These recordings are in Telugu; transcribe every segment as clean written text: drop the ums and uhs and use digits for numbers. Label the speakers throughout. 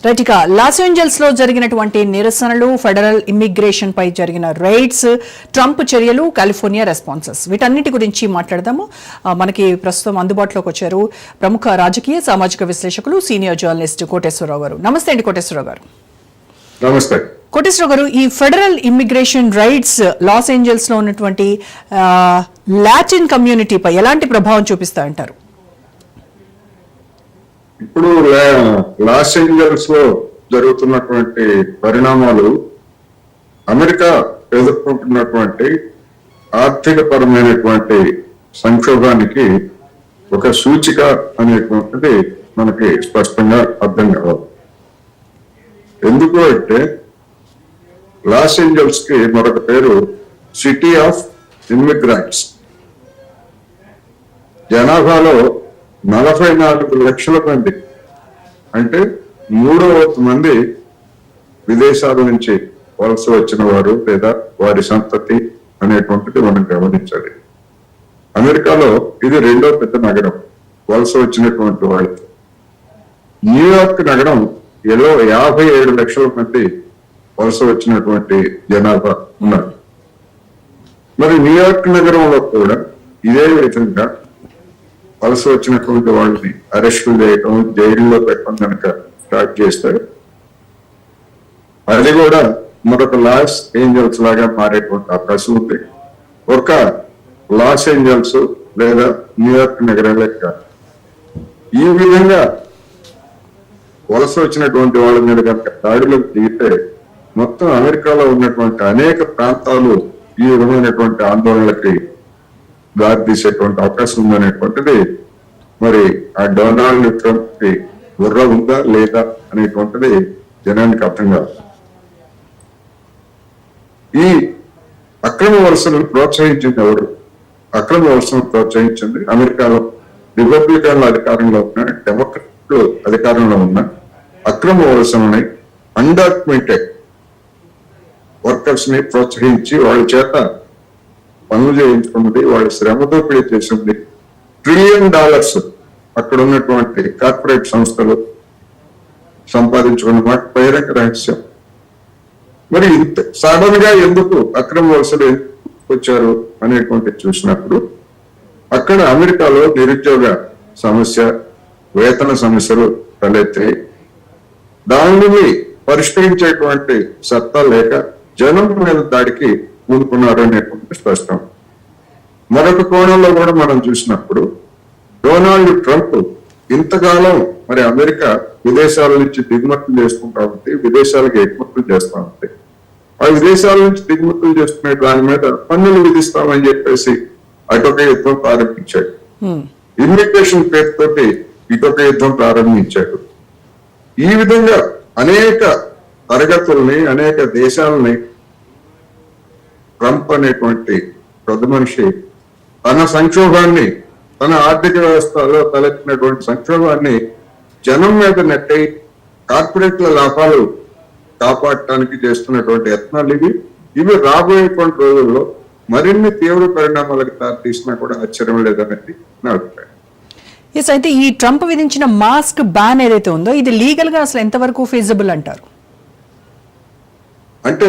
Speaker 1: రైట్, ఇక లాస్ ఏంజల్స్ లో జరిగినటువంటి నిరసనలు, ఫెడరల్ ఇమ్మిగ్రేషన్ పై జరిగిన రైడ్స్, ట్రంప్ చర్యలు, కాలిఫోర్నియా రెస్పాన్సెస్, వీటన్నిటి గురించి మాట్లాడదాము. మనకి ప్రస్తుతం అందుబాటులోకి వచ్చారు ప్రముఖ రాజకీయ సామాజిక విశ్లేషకులు, సీనియర్ జర్నలిస్ట్ కోటేశ్వరరావు గారు. నమస్తే అండి కోటేశ్వరరావు గారు.
Speaker 2: నమస్తే
Speaker 1: కోటేశ్వరరావు గారు, ఈ federal immigration rides Los Angeles లో ఉన్నటువంటి లాటిన్ కమ్యూనిటీపై ఎలాంటి ప్రభావం చూపిస్తాయంటారు?
Speaker 2: ఇప్పుడు లాస్ ఏంజల్స్ లో జరుగుతున్నటువంటి పరిణామాలు అమెరికా ఎదుర్కొంటున్నటువంటి ఆర్థిక పరమైనటువంటి సంక్షోభానికి ఒక సూచిక అనేటువంటిది మనకి స్పష్టంగా అర్థం కావాలి. ఎందుకు అంటే లాస్ ఏంజల్స్ కి మరొక పేరు సిటీ ఆఫ్ ఇమ్మిగ్రెంట్స్. జనాభాలో 44 లక్షల మంది, అంటే 3/4 మంది విదేశాల నుంచి వలస వచ్చిన వారు లేదా వారి సంతతి అనేటువంటిది మనం గమనించాలి. అమెరికాలో ఇది 2వ పెద్ద నగరం వలస వచ్చినటువంటి వాళ్ళతో. న్యూయార్క్ నగరం 57 లక్షల మంది వలస వచ్చినటువంటి జనాభా ఉన్నారు. మరి న్యూయార్క్ నగరంలో కూడా ఇదే విధంగా వలస వచ్చినటువంటి వాళ్ళని అరెస్టులు చేయటం, జైల్లో పెట్టడం కనుక స్టార్ట్ చేస్తారు, అది కూడా మరొక లాస్ ఏంజల్స్ లాగా మారేటువంటి అవకాశం ఉంది. ఒక లాస్ ఏంజల్స్ లేదా న్యూయార్క్ నగరం లెక్క ఈ విధంగా వలస వచ్చినటువంటి వాళ్ళ మీద కనుక దాడిలోకి దిగితే మొత్తం అమెరికాలో ఉన్నటువంటి అనేక ప్రాంతాలు ఈ విధమైనటువంటి ఆందోళనలకి దారితీసేటువంటి అవకాశం ఉందనేటువంటిది మరి ఆ డొనాల్డ్ ట్రంప్ కి బుర్ర ఉందా లేదా అనేటువంటిది జనానికి అర్థం కాదు. ఈ అక్రమ వలసను ప్రోత్సహించింది ఎవరు? అక్రమ వలసను ప్రోత్సహించింది అమెరికాలో రిపబ్లికన్ల అధికారంలో ఉన్న, డెమోక్రాట్లు అధికారంలో ఉన్న అక్రమ వలసలని అన్డాక్యుమెంటెడ్ వర్కర్స్ ని ప్రోత్సహించి వాళ్ళ చేత పనులు చేయించుకున్నది, వాళ్ళ శ్రమ దోపిడీ చేసింది. $1 ట్రిలియన్ అక్కడ ఉన్నటువంటి కార్పొరేట్ సంస్థలు సంపాదించుకున్న మాట బహిరంగ రహస్యం. మరి ఇంత సడన్ గా ఎందుకు అక్రమ వలసలు వచ్చారు అనేటువంటి చూసినప్పుడు అక్కడ అమెరికాలో నిరుద్యోగ సమస్య, వేతన సమస్యలు తలెత్తాయి. దానిని పరిష్కరించేటువంటి సత్తా లేక జనం మీద దాడికి పూనుకున్నారు అనేటువంటి స్పష్టం. మరొక కోణంలో కూడా మనం చూసినప్పుడు డొనాల్డ్ ట్రంప్ ఇంతకాలం మరి అమెరికా విదేశాల నుంచి దిగుమతులు చేసుకుంటా ఉంది, విదేశాలకు ఎగుమతులు చేస్తా ఉంది. ఆ విదేశాల నుంచి దిగుమతులు చేసుకునే దాని మీద పన్నులు విధిస్తామని చెప్పేసి అటొక యుద్ధం ప్రారంభించాడు. ఇమ్మిగ్రేషన్ పేరుతోటి ఇటొక యుద్ధం ప్రారంభించాడు. ఈ విధంగా అనేక తరగతుల్ని, అనేక దేశాలని ట్రంప్ అనేటువంటి పెద్ద మనిషి తన సంక్షోభాన్ని, తన ఆర్థిక వ్యవస్థలో తలెత్తినటువంటి సంక్షోభాన్ని జనం మీద నెట్టి కార్పొరేట్ల లాభాలు కాపాడటానికి చేస్తున్నటువంటి యత్నాలు ఇవి రాబోయేటువంటి రోజుల్లో మరిన్ని తీవ్ర పరిణామాలకు దారితీసినా కూడా ఆశ్చర్యం లేదనేది నా అభిప్రాయం.
Speaker 1: ఎస్, అయితే ఈ ట్రంప్ విధించిన మాస్క్ బ్యాన్ ఏదైతే ఉందో ఇది లీగల్ గా అసలు ఎంతవరకు ఫీజిబుల్ అంటారు?
Speaker 2: అంటే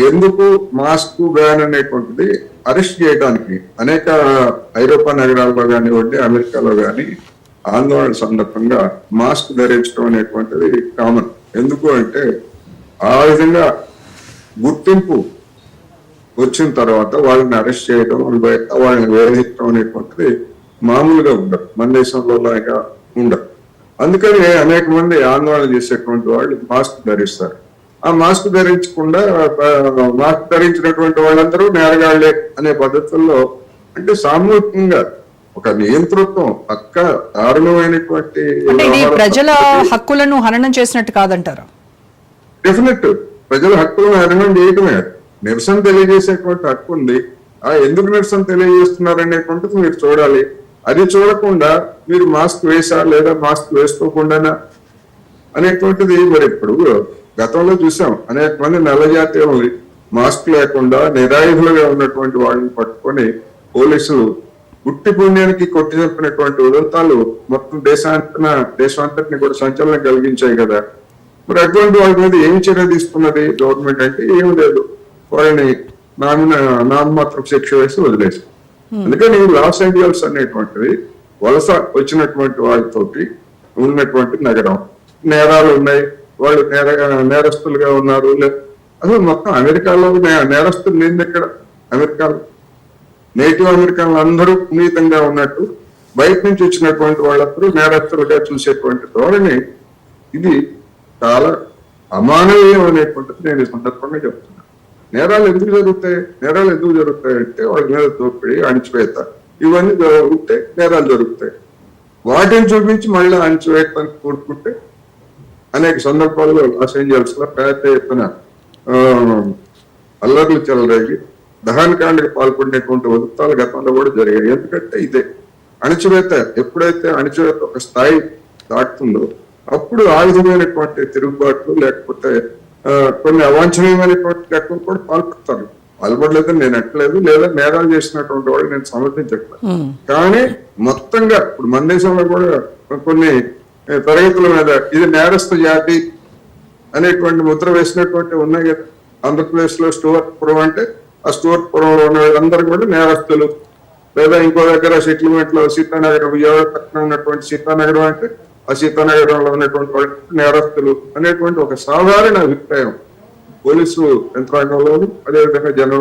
Speaker 2: ఎందుకు మాస్క్ బ్యాన్ అనేటువంటిది అరెస్ట్ చేయడానికి అనేక ఐరోపా నగరాల్లో కానివ్వండి, అమెరికాలో కానీ ఆందోళన సందర్భంగా మాస్క్ ధరించడం అనేటువంటిది కామన్. ఎందుకు అంటే ఆ విధంగా గుర్తింపు వచ్చిన తర్వాత వాళ్ళని అరెస్ట్ చేయడం, వాళ్ళని వేధించడం అనేటువంటిది మామూలుగా ఉండదు, మన దేశంలో లాగా ఉండదు. అందుకని అనేక మంది ఆందోళన చేసేటువంటి వాళ్ళు మాస్క్ ధరిస్తారు. ఆ మాస్క్ ధరించకుండా మాస్క్ ధరించినటువంటి వాళ్ళందరూ నేరగాళ్లే అనే పద్ధతుల్లో, అంటే సామూహికంగా ఒక నియంతృత్వం దారుణమైనటువంటి
Speaker 1: ప్రజల హక్కులను హననం చేసినట్టు కాదంటారా?
Speaker 2: డెఫినెట్ ప్రజల హక్కులను హననం చేయటమే. నిరసన తెలియజేసేటువంటి హక్కు ఉంది. ఎందుకు నిరసన తెలియజేస్తున్నారు అనేటువంటిది మీరు చూడాలి. అది చూడకుండా మీరు మాస్క్ వేసా లేదా మాస్క్ వేసుకోకుండా అనేటువంటిది మరి ఇప్పుడు గతంలో చూసాం. అనేక మంది నల్ల జాతీయులు మాస్క్ లేకుండా నిరాయుధులుగా ఉన్నటువంటి వాళ్ళని పట్టుకొని పోలీసులు గుట్టి పుణ్యానికి కొట్టి చెప్పినటువంటి ఉదంతాలు మొత్తం దేశం అంతటిని కూడా సంచలనం కలిగించాయి కదా. మరి అటువంటి వాళ్ళ మీద ఏం చర్య తీసుకున్నది గవర్నమెంట్ అంటే ఏం లేదు, వాళ్ళని నామమాత్రం శిక్ష వేసి వదిలేసి. అందుకని లాస్ ఏంజల్స్ అనేటువంటిది వలస వచ్చినటువంటి వాళ్ళతోటి ఉన్నటువంటి నగరం. నేరాలు ఉన్నాయి, వాళ్ళు నేరస్తులుగా ఉన్నారు. అసలు మొత్తం అమెరికాలో నేరస్తులు లేని ఎక్కడ? అమెరికాలో నేటివ్ అమెరికన్లు అందరూ పునీతంగా ఉన్నట్టు బయట నుంచి వచ్చినటువంటి వాళ్ళందరూ నేరస్తులుగా చూసేటువంటి ధోరణి ఇది చాలా అమానవీయం అనేటువంటిది నేను ఈ సందర్భంగా చెప్తున్నాను. నేరాలు ఎందుకు జరుగుతాయి అంటే వాళ్ళ మీద దోపిడీ, అణిచివేత ఇవన్నీ జరుగుతే నేరాలు జరుగుతాయి. వాటిని చూపించి మళ్ళీ అణిచివేతని కోరుకుంటే అనేక సందర్భాల్లో లాస్ ఏంజల్స్ లో పెద్ద ఎత్తున అల్లర్లు చెలరేగి దహనకాండకి పాల్పడినటువంటి ఉదంతాలు గతంలో కూడా జరిగాయి. ఎందుకంటే ఇదే అణిచివేత, ఎప్పుడైతే అణిచివేత ఒక స్థాయి దాటుతుందో అప్పుడు ఆ విధమైనటువంటి తిరుగుబాట్లు లేకపోతే కొన్ని అవాంఛనీయమైనటువంటి లెక్కలు కూడా పాల్పడలేదని నేను ఎట్టలేదు, లేదా నేరాలు చేసినటువంటి వాళ్ళు నేను సమర్థించట్లేదు. కానీ మొత్తంగా ఇప్పుడు మన దేశంలో కూడా కొన్ని తరగతుల మీద ఇది నేరస్థ జాతి అనేటువంటి ముద్ర వేసినటువంటి ఉన్నాయి కదా. ఆంధ్రప్రదేశ్ లో స్టూవర్పురం అంటే ఆ స్టూవర్పురంలో ఉన్న వాళ్ళందరూ కూడా నేరస్తులు. లేదా ఇంకో దగ్గర సెటిల్మెంట్ లో సీతానగరం, విజయవాడ పక్కన ఉన్నటువంటి సీతానగరం అంటే ఆ సీతానగరంలో ఉన్నటువంటి వాళ్ళు నేరస్తులు అనేటువంటి ఒక సాధారణ అభిప్రాయం పోలీసు యంత్రాంగంలోను అదేవిధంగా జనంలో